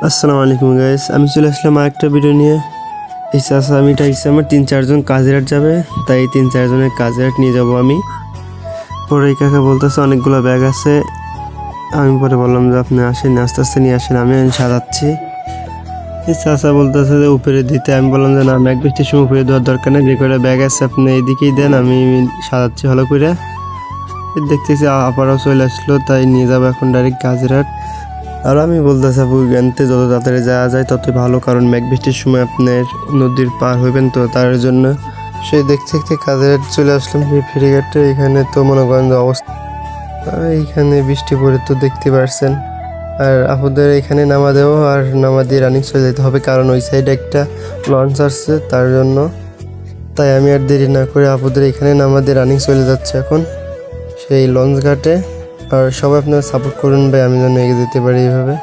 আসসালামু আলাইকুম গাইস, আমি চলে আসলাম আরেকটা ভিডিও নিয়ে। এই চাষামিটা হচ্ছে আমার 3-4 জন কাজিরাট যাবে, তাই 3-4 জনের কাজিরাট নিয়ে যাব আমি। পরে এই কাকা বলতেছে অনেকগুলো ব্যাগ আছে। আমি পরে বললাম যে আপনি আসেন, আস্তে আস্তে নিয়ে আসেন, আমি সাজাচ্ছি। এই চাষা বলতেছে যে উপরে দিতে। আমি বললাম যে না, ব্যাগ বৃষ্টির সময় উপরে দেওয়ার দরকার নেই, যে কয়টা ব্যাগ আছে আপনি এইদিকেই দেন, আমি সাজাচ্ছি ভালো করে। দেখতেছি আপারাও চলে আসলো, তাই নিয়ে যাবো এখন ডাইরেক্ট কাজিরাট। আর আমি বলতেছি আপু, জ্ঞানতে যত তাড়াতাড়ি যাওয়া যায় ততই ভালো, কারণ মেঘ বৃষ্টির সময় আপনার নদীর পার হইবেন, তো তার জন্য সেই দেখতে দেখতে কাজের চলে আসলাম যে ফেরিঘাটে। এখানে তো মনে করেন যে অবস্থা, এইখানে বৃষ্টি পড়ে তো দেখতে পারছেন। আর আপুদের এখানে নামা দেবো, আর নামা দিয়ে রানিং চলে যেতে হবে, কারণ ওই সাইডে একটা লঞ্চ আসছে তার জন্য। তাই আমি আর দেরি না করে আপুদের এখানে নামা দিয়ে রানিং চলে যাচ্ছে এখন সেই লঞ্চ ঘাটে। আর সবাই আপনারা সাপোর্ট করুন ভাই, আমি যেন এগিয়ে যেতে পারি এইভাবে।